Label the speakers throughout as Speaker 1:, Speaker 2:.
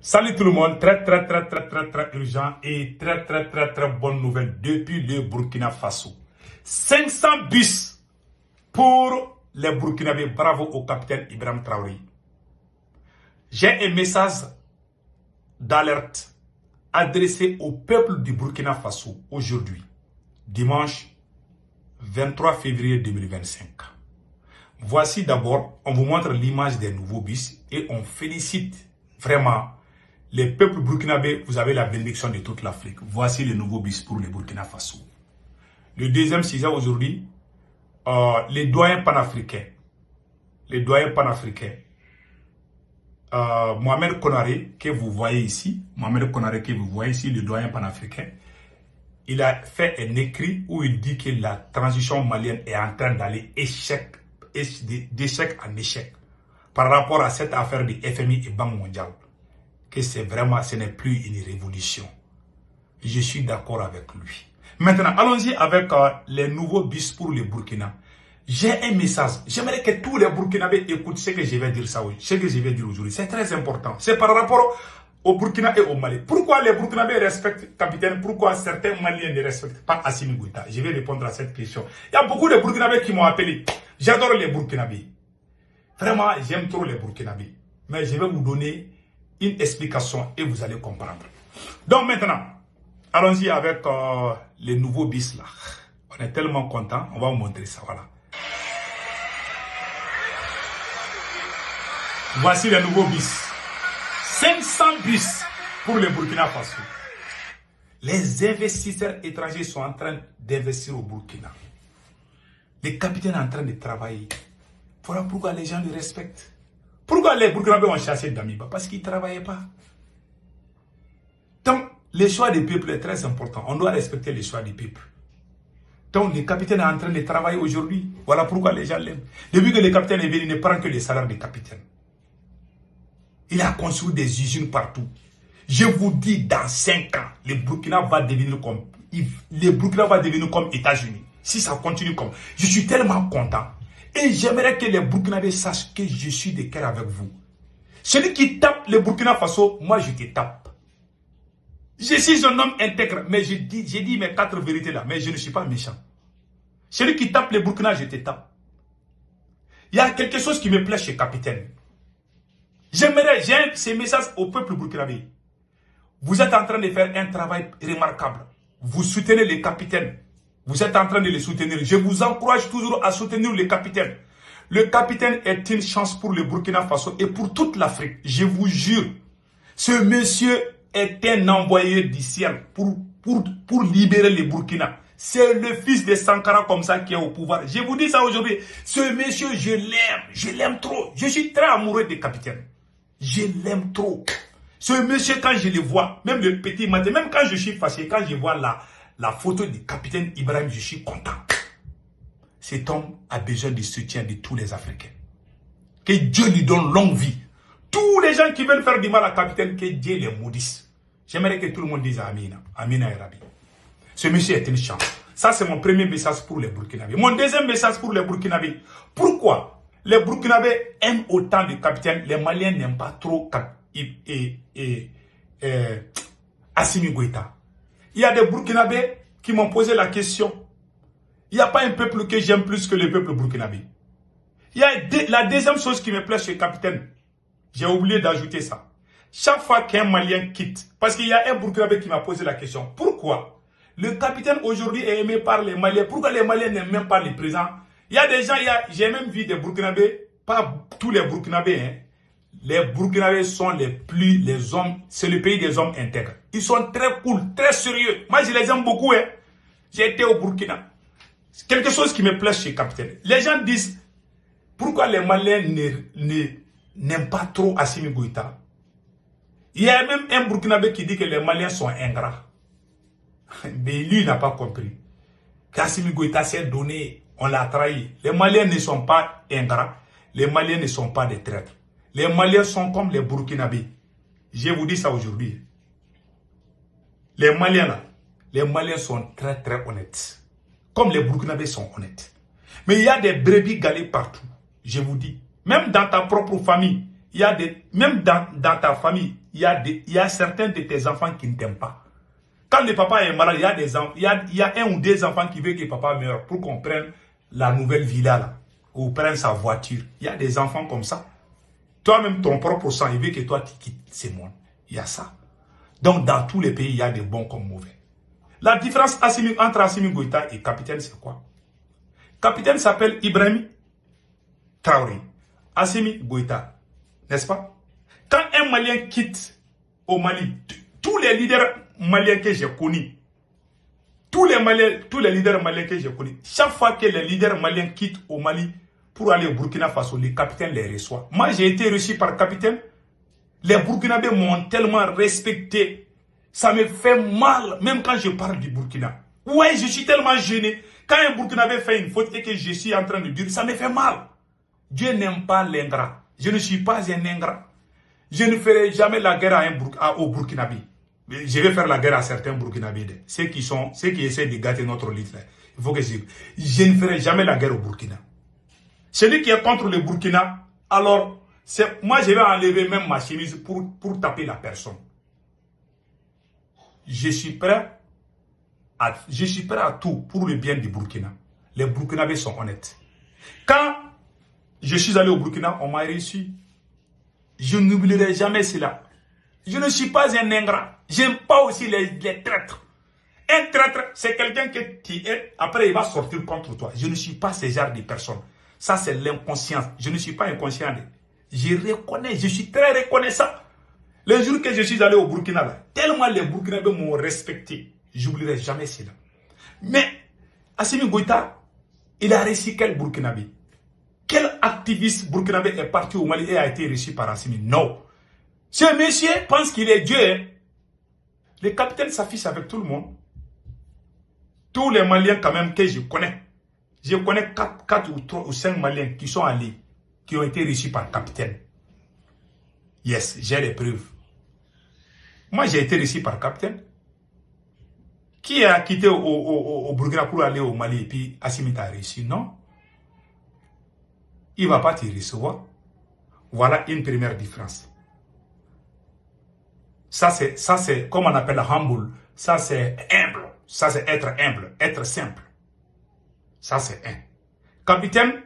Speaker 1: Salut tout le monde, très urgent et très bonne nouvelle depuis le Burkina Faso. 500 bus pour les Burkinabés, bravo au capitaine Ibrahim Traoré. J'ai un message d'alerte adressé au peuple du Burkina Faso aujourd'hui, dimanche 23 février 2025. Voici d'abord, on vous montre l'image des nouveaux bus et on félicite vraiment les peuples burkinabés. Vous avez la bénédiction de toute l'Afrique. Voici les nouveaux bus pour le Burkina Faso. Le deuxième sujet aujourd'hui, les doyens panafricains. Les doyens panafricains. Mohamed Konaré, que vous voyez ici, le doyen panafricain, il a fait un écrit où il dit que la transition malienne est en train d'aller d'échec en échec par rapport à cette affaire de FMI et Banque mondiale. Que c'est vraiment, ce n'est plus une révolution. Je suis d'accord avec lui. Maintenant, allons-y avec les nouveaux bus pour le Burkina. J'ai un message. J'aimerais que tous les Burkinabés écoutent ce que je vais dire aujourd'hui. C'est très important. C'est par rapport au Burkina et au Mali. Pourquoi les Burkinabés respectent capitaine? Pourquoi certains Maliens ne respectent pas Assimi Goïta? Je vais répondre à cette question. Il y a beaucoup de Burkinabés qui m'ont appelé. J'adore les Burkinabés. Vraiment, j'aime trop les Burkinabés. Mais je vais vous donner une explication et vous allez comprendre. Donc maintenant, allons-y avec les nouveaux bis là. On est tellement content, on va vous montrer ça, voilà. Voici les nouveaux bis. 500 bis pour le Burkina Faso. Les investisseurs étrangers sont en train d'investir au Burkina. Les capitaines sont en train de travailler. Voilà pourquoi les gens le respectent. Pourquoi les Burkinabés ont chassé Damiba? Parce qu'ils ne travaillaient pas. Donc, le choix des peuples est très important. On doit respecter le choix des peuples. Donc, le capitaine est en train de travailler aujourd'hui. Voilà pourquoi les gens l'aiment. Depuis que le capitaine est venu, il ne prend que les salaires des capitaines. Il a construit des usines partout. Je vous dis, dans 5 ans, le Burkina va devenir comme États-Unis. Si ça continue comme... Je suis tellement content. Et j'aimerais que les Burkinabés sachent que je suis de cœur avec vous. Celui qui tape le Burkina Faso, moi je te tape. Je suis un homme intègre, mais j'ai dit mes 4 vérités là, mais je ne suis pas méchant. Celui qui tape le Burkina, je te tape. Il y a quelque chose qui me plaît chez Capitaine. J'ai ces messages au peuple burkinabé. Vous êtes en train de faire un travail remarquable. Vous soutenez les capitaines. Vous êtes en train de les soutenir. Je vous encourage toujours à soutenir les capitaines. Le capitaine est une chance pour le Burkina Faso et pour toute l'Afrique. Je vous jure. Ce monsieur est un envoyé du ciel pour libérer le Burkina. C'est le fils de Sankara comme ça qui est au pouvoir. Je vous dis ça aujourd'hui. Ce monsieur, je l'aime trop. Je suis très amoureux des capitaines. Je l'aime trop. Ce monsieur, quand je le vois, même le petit matin, même quand je suis fâché, quand je vois la photo du capitaine Ibrahim, je suis content. Cet homme a besoin du soutien de tous les Africains. Que Dieu lui donne longue vie. Tous les gens qui veulent faire du mal à capitaine, que Dieu les maudisse. J'aimerais que tout le monde dise Amina. Amina et Rabbi. Ce monsieur est une chance. Ça, c'est mon premier message pour les Burkinabés. Mon deuxième message pour les Burkinabés. Pourquoi les Burkinabés aiment autant le capitaine? Les Maliens n'aiment pas trop Assimi Goïta. Il y a des Burkinabés qui m'ont posé la question. Il n'y a pas un peuple que j'aime plus que le peuple burkinabé. Il y a la deuxième chose qui me plaît chez le capitaine. J'ai oublié d'ajouter ça. Chaque fois qu'un Malien quitte, parce qu'il y a un Burkinabé qui m'a posé la question, pourquoi le capitaine aujourd'hui est aimé par les Maliens? Pourquoi les Maliens n'aiment même pas les présents? Il y a des gens, j'ai même vu des Burkinabés, pas tous les Burkinabés, hein. Les Burkinabés sont les hommes, c'est le pays des hommes intègres. Ils sont très cool, très sérieux. Moi, je les aime beaucoup, hein. J'ai été au Burkina. Quelque chose qui me plaît chez Capitaine. Les gens disent, pourquoi les Maliens n'aiment pas trop Assimi Goïta? Il y a même un Burkinabé qui dit que les Maliens sont ingrats. Mais lui, il n'a pas compris. Qu'Assimi Goïta s'est donné, on l'a trahi. Les Maliens ne sont pas ingrats. Les Maliens ne sont pas des traîtres. Les Maliens sont comme les Burkinabés. Je vous dis ça aujourd'hui. Les Maliens là, les Maliens sont très honnêtes. Comme les Burkinabés sont honnêtes. Mais il y a des brebis galées partout. Je vous dis. Même dans ta propre famille, même dans ta famille, il y a certains de tes enfants qui ne t'aiment pas. Quand le papa est malade, il y a un ou deux enfants qui veulent que papa meure pour qu'on prenne la nouvelle villa là, ou prenne sa voiture. Il y a des enfants comme ça. Toi-même, ton propre sang, il veut que toi, tu quittes ce monde. Il y a ça. Donc, dans tous les pays, il y a des bons comme mauvais. La différence entre Assimi Goïta et Capitaine, c'est quoi? Capitaine s'appelle Ibrahim Traoré. Assimi Goïta, n'est-ce pas? Quand un Malien quitte au Mali, tous les leaders maliens que j'ai connus, tous les leaders maliens que j'ai connus, chaque fois que les leaders maliens quittent au Mali pour aller au Burkina Faso, les capitaines les reçoivent. Moi, j'ai été reçu par capitaine. Les Burkinabés m'ont tellement respecté. Ça me fait mal, même quand je parle du Burkina. Ouais, je suis tellement gêné. Quand un Burkinabé fait une faute et que je suis en train de dire, ça me fait mal. Dieu n'aime pas l'ingrat. Je ne suis pas un ingrat. Je ne ferai jamais la guerre au Burkinabé. Je vais faire la guerre à certains Burkinabés. Ceux qui essaient de gâter notre litre. Il faut que je ne ferai jamais la guerre au Burkina. Celui qui est contre le Burkina, alors, moi je vais enlever même ma chemise pour taper la personne. Je suis prêt à tout pour le bien du Burkina. Les Burkinabés sont honnêtes. Quand je suis allé au Burkina, on m'a reçu. Je n'oublierai jamais cela. Je ne suis pas un ingrat. J'aime pas aussi les traîtres. Un traître, c'est quelqu'un qui est, après il va sortir contre toi. Je ne suis pas ce genre de personne. Ça, c'est l'inconscience. Je ne suis pas inconscient. Je reconnais, je suis très reconnaissant. Le jour que je suis allé au Burkina, là, tellement les Burkinabés m'ont respecté. J'oublierai jamais cela. Mais, Assimi Goïta, il a reçu quel Burkinabé? Quel activiste burkinabé est parti au Mali et a été reçu par Assimi? Non. Ce monsieur pense qu'il est Dieu. Hein? Le capitaine s'affiche avec tout le monde. Tous les Maliens quand même que je connais. Je connais 4 ou 3 ou 5 Maliens qui sont allés, qui ont été reçus par capitaine. Yes, j'ai les preuves. Moi, j'ai été reçu par capitaine. Qui a quitté au Burkina pour aller au Mali et puis Assimi t'a reçu? Non. Il ne va pas te recevoir. Voilà une première différence. Ça, c'est comme on appelle humble. Ça, c'est humble. Ça, c'est être humble, être simple. Ça, c'est un. Capitaine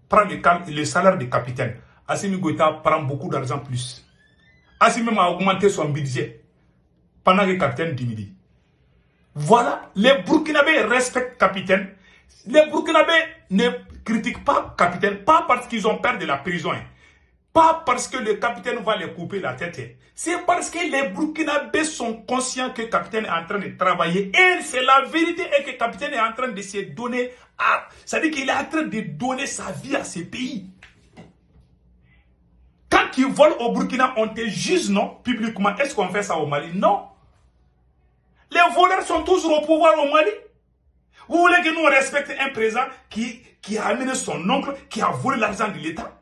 Speaker 1: prend le salaire de capitaine. Assimi Goïta prend beaucoup d'argent plus. Assimi a augmenté son budget pendant que le capitaine diminue. Voilà, les Burkinabés respectent capitaine. Les Burkinabés ne critiquent pas capitaine, pas parce qu'ils ont peur de la prison. Hein. Pas parce que le capitaine va les couper la tête. C'est parce que les Burkinabés sont conscients que le capitaine est en train de travailler. Et c'est la vérité et que le capitaine est en train de se donner à... C'est-à-dire qu'il est en train de donner sa vie à ce pays. Quand ils volent au Burkina, on te juge, non? Publiquement. Est-ce qu'on fait ça au Mali? Non. Les voleurs sont toujours au pouvoir au Mali. Vous voulez que nous on respecte un président qui a amené son oncle, qui a volé l'argent de l'État?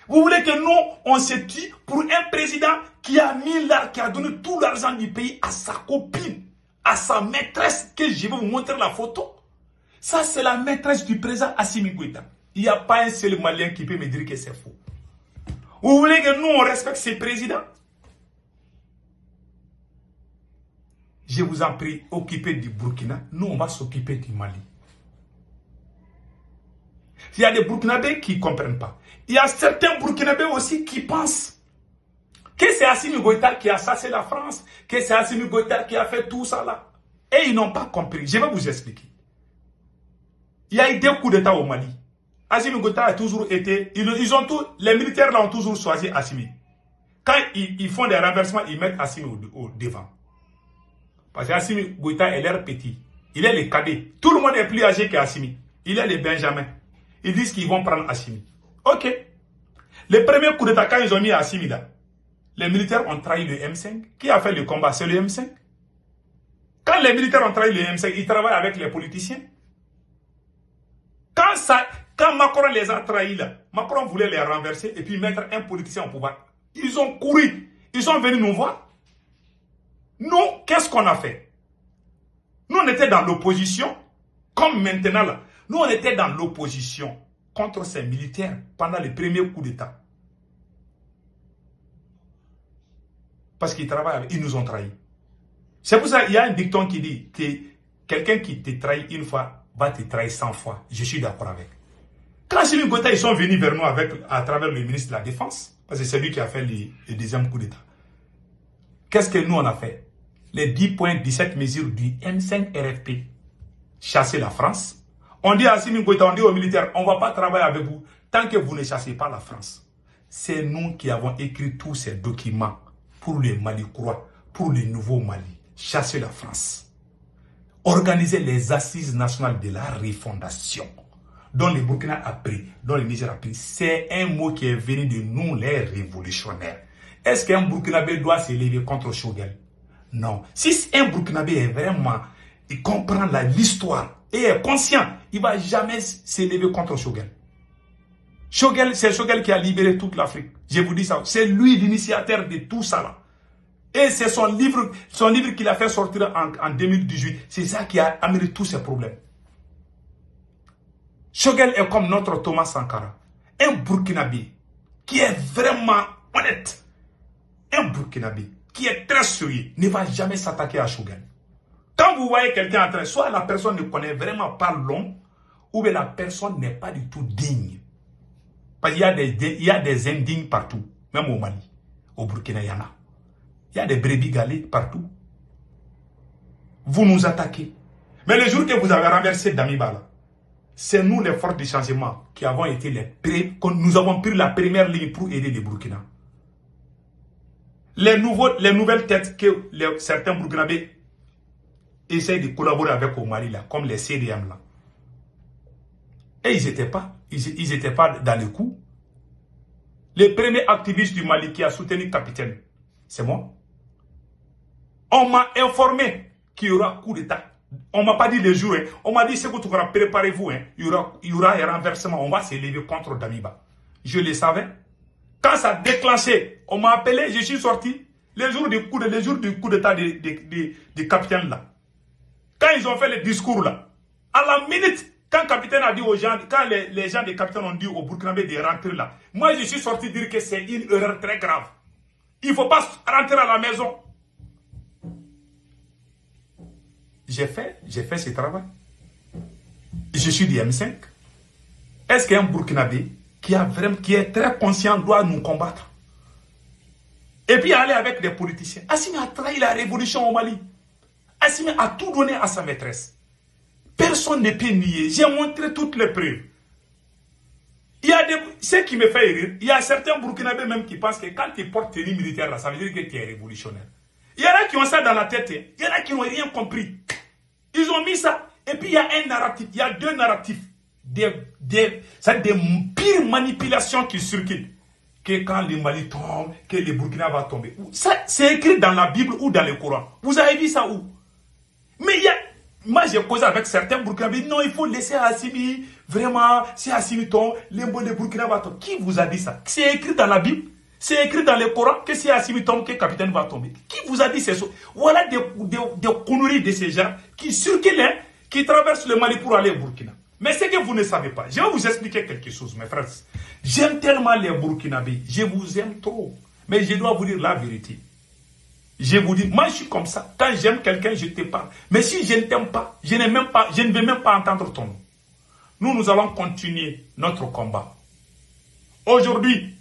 Speaker 1: Vous voulez que nous, on se tue pour un président qui a donné tout l'argent du pays à sa copine, à sa maîtresse, que je vais vous montrer la photo. Ça, c'est la maîtresse du président Assimi Goïta. Il n'y a pas un seul Malien qui peut me dire que c'est faux. Vous voulez que nous, on respecte ces présidents? Je vous en prie, occupez du Burkina. Nous, on va s'occuper du Mali. Il y a des Burkinabés qui ne comprennent pas. Il y a certains Burkinabés aussi qui pensent que c'est Assimi Goïta qui a assassiné la France, que c'est Assimi Goïta qui a fait tout ça là. Et ils n'ont pas compris. Je vais vous expliquer. Il y a eu 2 coups d'État au Mali. Assimi Goïta a toujours été... les militaires là ont toujours choisi Assimi. Quand ils font des renversements, ils mettent Assimi au devant. Parce qu'Assimi Goïta est l'air petit. Il est le cadet. Tout le monde est plus âgé qu'Assimi. Il est le Benjamin. Ils disent qu'ils vont prendre Assimi. Ok. Le premier coup d'État, quand ils ont mis Assimi là, les militaires ont trahi le M5. Qui a fait le combat? C'est le M5. Quand les militaires ont trahi le M5, ils travaillent avec les politiciens. Quand Macron les a trahis là, Macron voulait les renverser et puis mettre un politicien au pouvoir. Ils ont couru. Ils sont venus nous voir. Nous, qu'est-ce qu'on a fait? Nous, on était dans l'opposition, comme maintenant là. Nous, on était dans l'opposition contre ces militaires pendant le premier coup d'État. Parce qu'ils travaillent, ils nous ont trahis. C'est pour ça qu'il y a un dicton qui dit que quelqu'un qui te trahit une fois va te trahir 100 fois. Je suis d'accord avec. Quand Assimi Goïta, ils sont venus vers nous à travers le ministre de la Défense, parce que c'est lui qui a fait le deuxième coup d'État. Qu'est-ce que nous on a fait? Les 10 points, 17 mesures du M5 RFP. Chasser la France. On dit à Assimi Goïta, on dit aux militaires, on ne va pas travailler avec vous tant que vous ne chassez pas la France. C'est nous qui avons écrit tous ces documents pour les Mali-Croix, pour le nouveau Mali. Chasser la France. Organiser les assises nationales de la refondation, dont le Burkina a pris, dont le Niger a pris. C'est un mot qui est venu de nous, les révolutionnaires. Est-ce qu'un Burkinabé doit s'élever contre Choguel? Non. Si un Burkinabé est vraiment, il comprend l'histoire et est conscient, il ne va jamais s'élever contre Choguel. C'est Choguel qui a libéré toute l'Afrique. Je vous dis ça. C'est lui l'initiateur de tout ça là. Et c'est son livre qu'il a fait sortir en 2018. C'est ça qui a amené tous ces problèmes. Choguel est comme notre Thomas Sankara. Un Burkinabé qui est vraiment honnête. Un Burkinabé qui est très sérieux ne va jamais s'attaquer à Choguel. Quand vous voyez quelqu'un en train, soit la personne ne connaît vraiment pas l'homme, ou bien la personne n'est pas du tout digne. Parce qu'il y a des indignes partout, même au Mali. Au Burkina, il y en a. Il y a des brebis galées partout. Vous nous attaquez. Mais le jour que vous avez renversé Damiba, c'est nous les forces du changement qui avons été nous avons pris la première ligne pour aider les Burkina. Les nouvelles têtes que certains Burkinabés essayent de collaborer avec au Mali, là, comme les CDM là. Et ils n'étaient pas dans le coup. Le premier activiste du Mali qui a soutenu le capitaine, c'est moi. On m'a informé qu'il y aura coup d'État. On ne m'a pas dit le jour. Hein. On m'a dit, c'est que tu vas préparez-vous. Hein. Il y aura un renversement. On va s'élever contre Damiba. Je le savais. Quand ça a déclenché, on m'a appelé, je suis sorti. Les jours du coup d'État du capitaine là. Quand ils ont fait le discours là, à la minute, quand le capitaine a dit aux gens, quand les gens des capitaines ont dit aux Burkinabés de rentrer là, moi je suis sorti dire que c'est une erreur très grave. Il ne faut pas rentrer à la maison. J'ai fait ce travail. Je suis du M5. Est-ce qu'un Burkinabé qui est très conscient doit nous combattre? Et puis aller avec des politiciens. Assimi a trahi la révolution au Mali. Assimi a tout donné à sa maîtresse. Personne ne peut nier. J'ai montré toutes les preuves. Ce qui me fait rire, il y a certains Burkinabés même qui pensent que quand tu portes tenue militaire, là, ça veut dire que tu es révolutionnaire. Il y en a qui ont ça dans la tête. Il y en a qui n'ont rien compris. Ils ont mis ça. Et puis il y a un narratif. Il y a deux narratifs. Des pires manipulations qui circulent. Que quand le Mali tombe, que le Burkina va tomber. Ça, c'est écrit dans la Bible ou dans le Coran. Vous avez vu ça où? Mais moi j'ai causé avec certains Burkinabés. Non, il faut laisser Assimi. Vraiment, si Assimi tombe, le Burkina va tomber. Qui vous a dit ça? C'est écrit dans la Bible. C'est écrit dans le Coran que si Assimi tombe, que le capitaine va tomber. Qui vous a dit ces choses? Voilà des conneries de ces gens qui circulent, qui traversent le Mali pour aller au Burkina. Mais c'est que vous ne savez pas. Je vais vous expliquer quelque chose, mes frères. J'aime tellement les Burkinabés. Je vous aime trop. Mais je dois vous dire la vérité. Je vous dis, moi je suis comme ça. Quand j'aime quelqu'un, je te parle. Mais si je ne t'aime pas, je ne vais même pas entendre ton nom. Nous allons continuer notre combat. Aujourd'hui,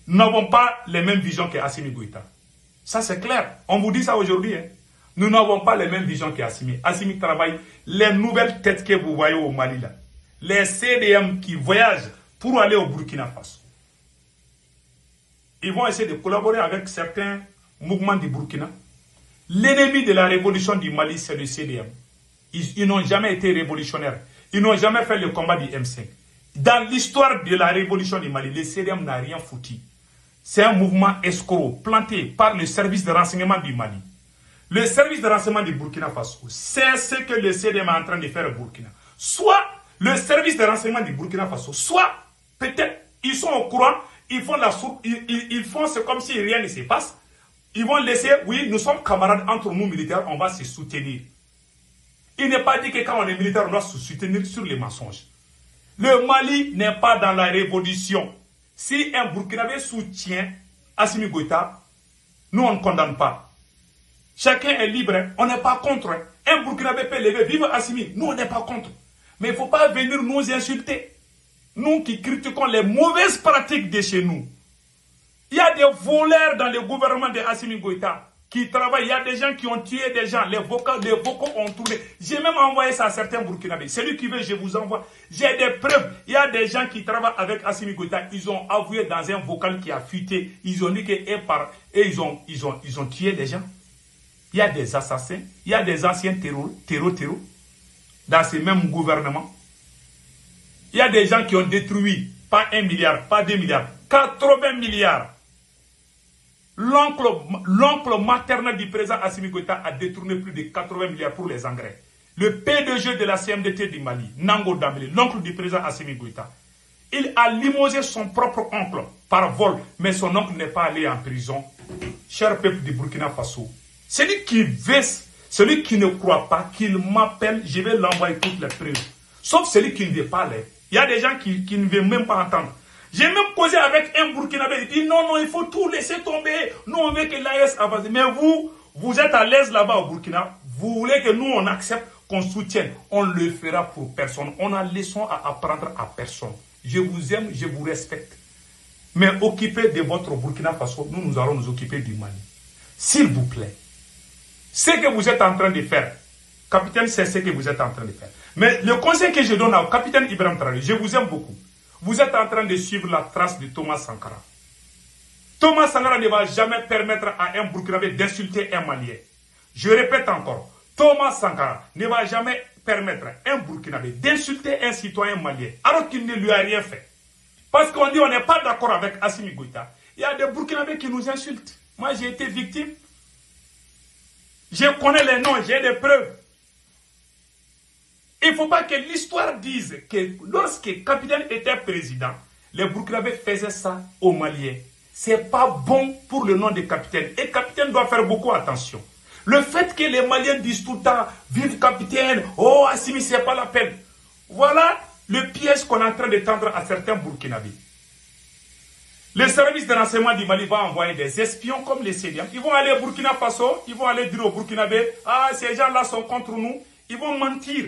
Speaker 1: nous n'avons pas les mêmes visions qu'Assimi Goïta. Ça c'est clair. On vous dit ça aujourd'hui. Hein. Nous n'avons pas les mêmes visions qu'Assimi. Assimi travaille. Les nouvelles têtes que vous voyez au Mali, là, les CDM qui voyagent pour aller au Burkina Faso, ils vont essayer de collaborer avec certains mouvements du Burkina. L'ennemi de la révolution du Mali, c'est le CDM. Ils n'ont jamais été révolutionnaires. Ils n'ont jamais fait le combat du M5. Dans l'histoire de la révolution du Mali, le CDM n'a rien foutu. C'est un mouvement escroc planté par le service de renseignement du Mali. Le service de renseignement du Burkina Faso, c'est ce que le CDM est en train de faire au Burkina. Soit le service de renseignement du Burkina Faso, soit peut-être ils sont au courant, ils font c'est comme si rien ne se passe. Ils vont laisser, oui, nous sommes camarades entre nous militaires, on va se soutenir. Il n'est pas dit que quand on est militaire, on doit se soutenir sur les mensonges. Le Mali n'est pas dans la révolution. Si un Burkinabé soutient Assimi Goïta, Nous, on ne condamne pas. Chacun est libre, hein. On n'est pas contre. Hein. Un Burkinabé peut lever, vive Assimi. Nous, on n'est pas contre. Mais il ne faut pas venir nous insulter. Nous qui critiquons les mauvaises pratiques de chez nous. Il y a des voleurs dans le gouvernement de Assimi Goïta qui travaillent. Il y a des gens qui ont tué des gens. Les vocaux ont tourné. J'ai même envoyé ça à certains Burkinabés. Celui qui veut, je vous envoie. J'ai des preuves. Il y a des gens qui travaillent avec Assimi Goïta. Ils ont avoué dans un vocal qui a fuité. Ils ont dit qu'ils ont tué des gens. Il y a des assassins. Il y a des anciens terroristes dans ces mêmes gouvernements. Il y a des gens qui ont détruit, pas 1 milliard, pas 2 milliards, 80 milliards. L'oncle maternel du président Assimi Goïta a détourné plus de 80 milliards pour les engrais. Le PDG de la CMDT du Mali, Nango Dambélé, l'oncle du président Assimi Goïta, il a limogé son propre oncle par vol, mais son oncle n'est pas allé en prison. Cher peuple du Burkina Faso, celui qui veut, celui qui ne croit pas, qu'il m'appelle, je vais l'envoyer toutes les preuves. Sauf celui qui ne veut pas aller. Il y a des gens qui ne veulent même pas entendre. J'ai même causé avec un Burkinabé. Il dit non, il faut tout laisser tomber. Nous, on veut que l'AES avance. Mais vous êtes à l'aise là-bas au Burkina. Vous voulez que nous, on accepte, qu'on soutienne. On le fera pour personne. On a leçon à apprendre à personne. Je vous aime, je vous respecte. Mais occupez de votre Burkina Faso. Nous allons nous occuper du Mali. S'il vous plaît. Ce que vous êtes en train de faire, capitaine, c'est ce que vous êtes en train de faire. Mais le conseil que je donne au capitaine Ibrahim Traoré, je vous aime beaucoup. Vous êtes en train de suivre la trace de Thomas Sankara. Thomas Sankara ne va jamais permettre à un Burkinabé d'insulter un Malien. Je répète encore, Thomas Sankara ne va jamais permettre à un Burkinabé d'insulter un citoyen malien alors qu'il ne lui a rien fait. Parce qu'on dit on n'est pas d'accord avec Assimi Goïta. Il y a des Burkinabés qui nous insultent. Moi j'ai été victime. Je connais les noms, j'ai des preuves. Il ne faut pas que l'histoire dise que lorsque le capitaine était président, les Burkinabés faisaient ça aux Maliens. Ce n'est pas bon pour le nom de capitaine. Et le capitaine doit faire beaucoup attention. Le fait que les Maliens disent tout le temps, vive capitaine, oh Assimi, ce n'est pas la peine. Voilà le piège qu'on est en train de tendre à certains Burkinabés. Le service de renseignement du Mali va envoyer des espions comme les CEDEAO. Ils vont aller au Burkina Faso, ils vont aller dire aux Burkinabés, ah ces gens-là sont contre nous. Ils vont mentir.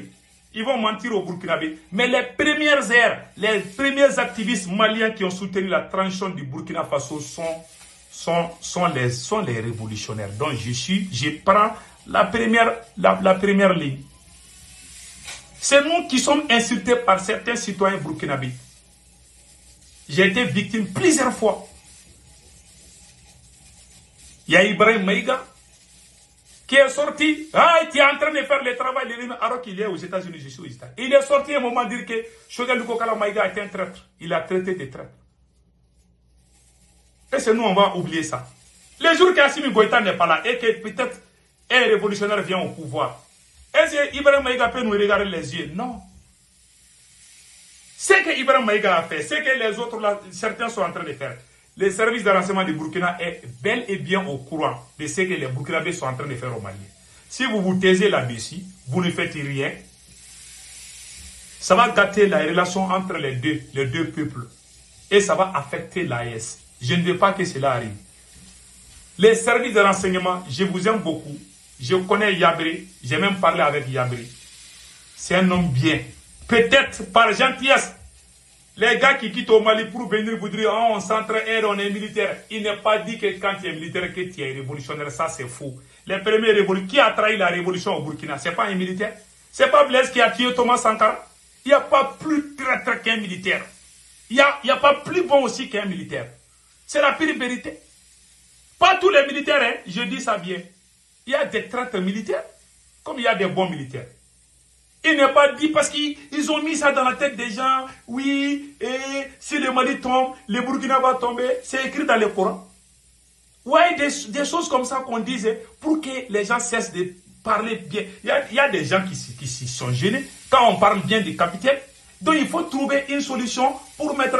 Speaker 1: Ils vont mentir aux Burkinabés. Mais les premières heures, les premiers activistes maliens qui ont soutenu la transition du Burkina Faso sont les révolutionnaires. Donc je prends la première ligne. C'est nous qui sommes insultés par certains citoyens burkinabés. J'ai été victime plusieurs fois. Il y a Ibrahim Maïga qui est sorti, tu es en train de faire le travail, alors qu'il est aux États-Unis, je suis aux États-Unis. Il est sorti à un moment dire que Choguel Lukokala Maïga est un traître. Il a traité de traître. Et c'est nous, on va oublier ça. Les jours qu'Assimi Goïta n'est pas là et que peut-être un révolutionnaire vient au pouvoir, est-ce que Ibrahim Maïga peut nous regarder les yeux? Non. Ce que Ibrahim Maïga a fait, ce que les autres, là, certains sont en train de faire. Le service de renseignement du Burkina est bel et bien au courant de ce que les Burkinabés sont en train de faire au Mali. Si vous vous taisez là-dessus, vous ne faites rien, ça va gâter la relation entre les deux peuples. Et ça va affecter l'AES. Je ne veux pas que cela arrive. Les services de renseignement, je vous aime beaucoup. Je connais Yabri, j'ai même parlé avec Yabri. C'est un homme bien. Peut-être par gentillesse. Les gars qui quittent au Mali pour venir vous dire oh, on s'entraide, on est militaire. Il n'est pas dit que quand tu es militaire, que tu es révolutionnaire. Ça, c'est faux. Les premiers révolutionnaires, qui a trahi la révolution au Burkina? Ce n'est pas un militaire. Ce n'est pas Blaise qui a tué Thomas Sankara. Il n'y a pas plus traître qu'un militaire. Il n'y a pas plus bon aussi qu'un militaire. C'est la pire vérité. Pas tous les militaires, hein, je dis ça bien. Il y a des traîtres militaires, comme il y a des bons militaires. Il n'est pas dit parce qu'ils ont mis ça dans la tête des gens. Oui, et si le Mali tombe, le Burkina va tomber. C'est écrit dans le Coran. Ouais, des choses comme ça qu'on disait pour que les gens cessent de parler bien. Il y a des gens qui sont gênés quand on parle bien des capitaines. Donc il faut trouver une solution pour mettre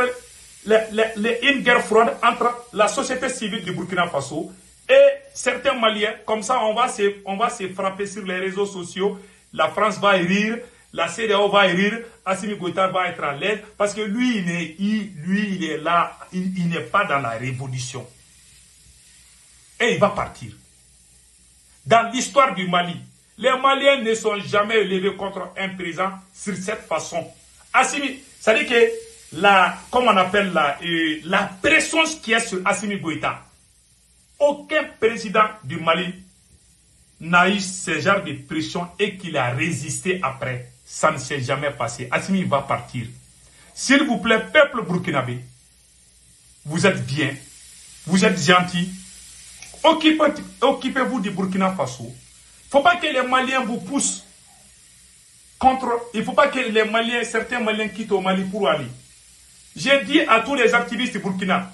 Speaker 1: une guerre froide entre la société civile du Burkina Faso et certains Maliens. Comme ça, on va se frapper sur les réseaux sociaux. La France va rire, la CEDEAO va rire, Assimi Goïta va être à l'aise parce que lui, il est là, il n'est pas dans la révolution. et il va partir. Dans l'histoire du Mali, les Maliens ne sont jamais élevés contre un président sur cette façon. Assimi, ça dit que comme on appelle la pression qui est sur Assimi Goïta, aucun président du Mali n'a eu ce genre de pression et qu'il a résisté après. Ça ne s'est jamais passé. Assimi va partir. S'il vous plaît, peuple burkinabé, vous êtes bien, vous êtes gentils. Occupez-vous du Burkina Faso. Il ne faut pas que les Maliens vous poussent contre. Il ne faut pas que certains Maliens quittent au Mali pour aller. J'ai dit à tous les activistes du Burkina,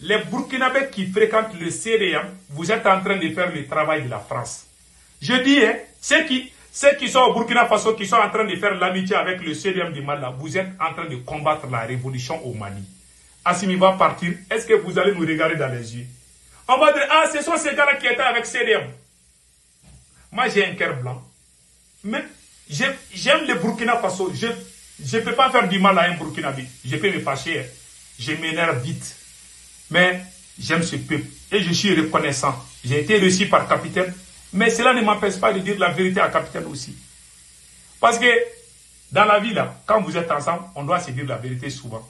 Speaker 1: les Burkinabés qui fréquentent le CDM, vous êtes en train de faire le travail de la France. Je dis, ceux qui sont au Burkina Faso, qui sont en train de faire l'amitié avec le CDM du Mali, vous êtes en train de combattre la révolution au Mali. Assimi va partir. Est-ce que vous allez nous regarder dans les yeux? On va dire, ah, ce sont ces gars-là qui étaient avec CDM. Moi, j'ai un cœur blanc. Mais j'aime le Burkina Faso. Je ne peux pas faire du mal à un Burkinabé. Je peux me fâcher. Je m'énerve vite. Mais j'aime ce peuple. Et je suis reconnaissant. J'ai été reçu par capitaine. Mais cela ne m'empêche pas de dire la vérité à capitaine aussi. Parce que dans la vie, là, quand vous êtes ensemble, on doit se dire la vérité souvent.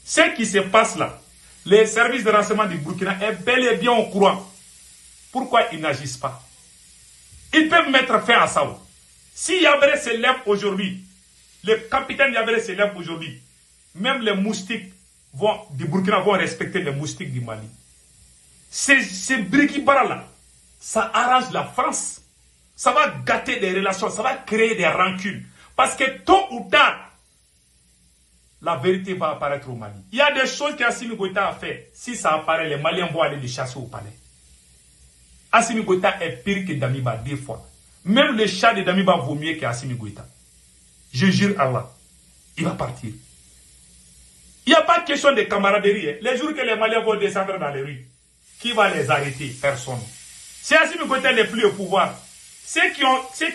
Speaker 1: Ce qui se passe là, les services de renseignement du Burkina est bel et bien au courant. Pourquoi ils n'agissent pas? Ils peuvent mettre fin à ça. Si Yabré se lève aujourd'hui, le capitaine Yabré se lève aujourd'hui, même les moustiques du Burkina vont respecter les moustiques du Mali. Ces brigibara là, ça arrange la France. Ça va gâter des relations, ça va créer des rancunes. Parce que tôt ou tard, la vérité va apparaître au Mali. Il y a des choses qu'Assimi Goïta a fait. Si ça apparaît, les Maliens vont aller les chasser au palais. Assimi Goïta est pire que Damiba 2 fois. Même le chat de Damiba vaut mieux qu'Assimi Goïta. Je jure Allah, il va partir. Il n'y a pas de question de camaraderie. Les jours que les Maliens vont descendre dans les rues, qui va les arrêter? Personne. Si Assimi Goïta n'est plus au pouvoir, ceux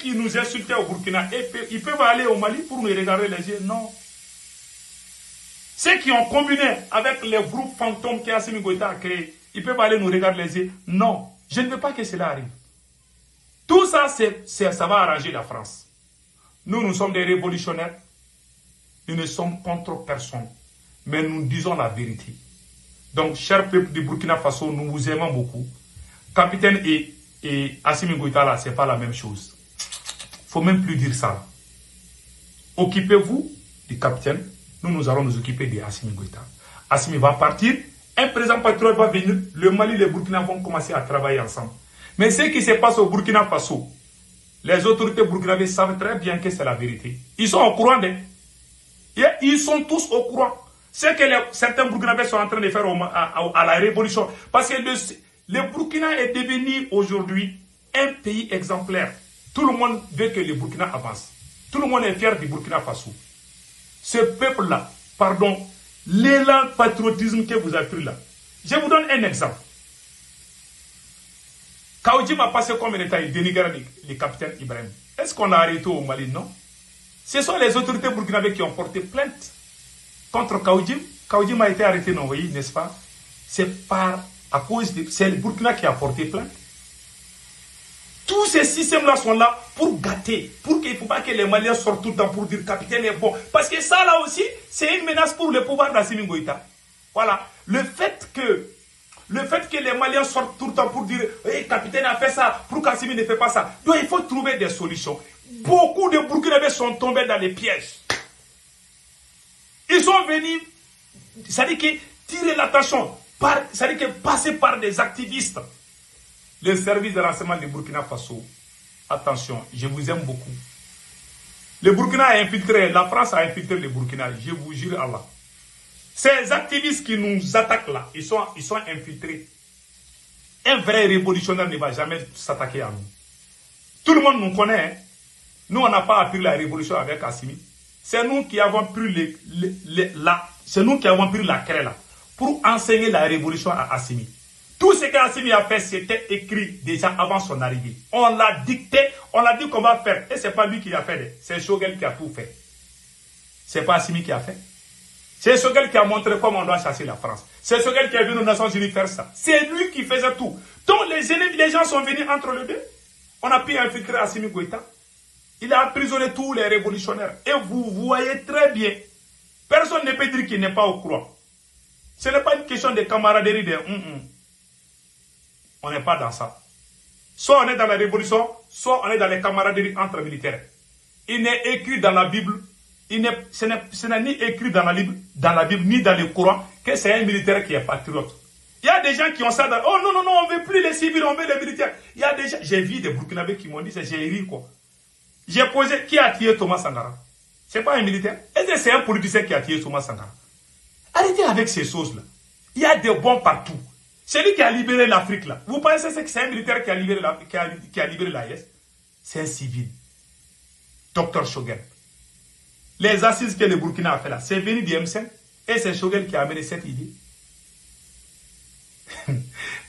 Speaker 1: qui nous insultaient au Burkina, ils peuvent aller au Mali pour nous regarder les yeux? Non. Ceux qui ont combiné avec les groupes fantômes qu'Assimi Goïta a créés, ils peuvent aller nous regarder les yeux? Non. Je ne veux pas que cela arrive. Tout ça, ça va arranger la France. Nous sommes des révolutionnaires. Nous ne sommes contre personne. Mais nous disons la vérité. Donc, cher peuple du Burkina Faso, nous vous aimons beaucoup. Capitaine et Assimi Goïta, là, ce n'est pas la même chose. Il ne faut même plus dire ça. Occupez-vous du capitaine. Nous allons nous occuper de Assimi Goïta. Assimi va partir. Un président patriote va venir. Le Mali et le Burkina vont commencer à travailler ensemble. Mais ce qui se passe au Burkina Faso, les autorités burkinabées savent très bien que c'est la vérité. Ils sont au courant ils sont tous au courant. Ce que certains Burkinabés sont en train de faire à la révolution. Parce que le Burkina est devenu aujourd'hui un pays exemplaire. Tout le monde veut que le Burkina avance. Tout le monde est fier du Burkina Faso. Ce peuple-là, pardon, l'élan patriotisme que vous avez pris là. Je vous donne un exemple. Kaoudim a passé combien de temps il dénigrait le capitaine Ibrahim? Est-ce qu'on l'a arrêté au Mali? Non. Ce sont les autorités burkinabées qui ont porté plainte contre Kaoudim. Kaoudim a été arrêté, non, oui, n'est-ce pas? C'est le Burkina qui a porté plainte. Tous ces systèmes-là sont là pour gâter, pour qu'il ne faut pas que les Maliens sortent tout le temps pour dire capitaine est bon. Parce que ça, là aussi, c'est une menace pour le pouvoir d'Assimi Goïta. Voilà. Le fait que les Maliens sortent tout le temps pour dire hey, capitaine a fait ça, pourquoi Assimi ne fait pas ça? Donc il faut trouver des solutions. Beaucoup de Burkinabés sont tombés dans les pièges. Ils sont venus, c'est-à-dire que tirer l'attention, c'est-à-dire que passer par des activistes. Le service de renseignement du Burkina Faso, attention, je vous aime beaucoup. Le Burkina a infiltré, la France a infiltré le Burkina, je vous jure Allah. Ces activistes qui nous attaquent là, ils sont infiltrés. Un vrai révolutionnaire ne va jamais s'attaquer à nous. Tout le monde nous connaît. Hein? Nous, on n'a pas appris la révolution avec Assimi. C'est nous qui avons pris c'est nous qui avons pris la craie là pour enseigner la révolution à Assimi. Tout ce qu'Assimi a fait, c'était écrit déjà avant son arrivée. On l'a dicté, on l'a dit qu'on va faire. Et ce n'est pas lui qui l'a fait, c'est Choguel qui a tout fait. Ce n'est pas Assimi qui a fait. C'est Choguel qui a montré comment on doit chasser la France. C'est Shogel qui est venu aux Nations Unies faire ça. C'est lui qui faisait tout. Donc les ennemis, les gens sont venus entre les deux. On a pu infiltrer Assimi Goïta. Il a emprisonné tous les révolutionnaires. Et vous voyez très bien, personne ne peut dire qu'il n'est pas au courant. Ce n'est pas une question de camaraderie. On n'est pas dans ça. Soit on est dans la révolution, soit on est dans les camaraderies entre militaires. Il n'est écrit dans la Bible, ce n'est ni écrit dans la Bible, ni dans le Coran, que c'est un militaire qui est patriote. Il y a des gens qui ont ça dans... Oh non, non, non, on ne veut plus les civils, on veut les militaires. Il y a des gens... J'ai vu des Burkinabés qui m'ont dit, j'ai ri quoi. J'ai posé, qui a tué Thomas Sankara? C'est pas un militaire. Est-ce que c'est un politicien qui a tué Thomas Sankara? Arrêtez avec ces choses-là. Il y a des bons partout. Celui qui a libéré l'Afrique là, vous pensez que c'est un militaire qui a libéré l'AES? C'est un civil. Docteur Shogel. Les assises que le Burkina a fait là, c'est venu du M5 et c'est Shogel qui a amené cette idée.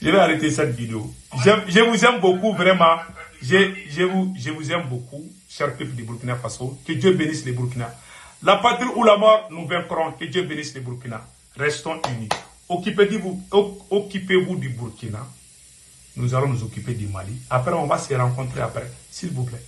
Speaker 1: Je vais arrêter cette vidéo. Je vous aime beaucoup, vraiment. Je vous aime beaucoup, chers peuple du Burkina Faso. Que Dieu bénisse les Burkina. La patrie ou la mort, nous vaincrons. Que Dieu bénisse les Burkina. Restons unis. Occupez-vous du Burkina. Nous allons nous occuper du Mali. Après, on va se rencontrer après. S'il vous plaît.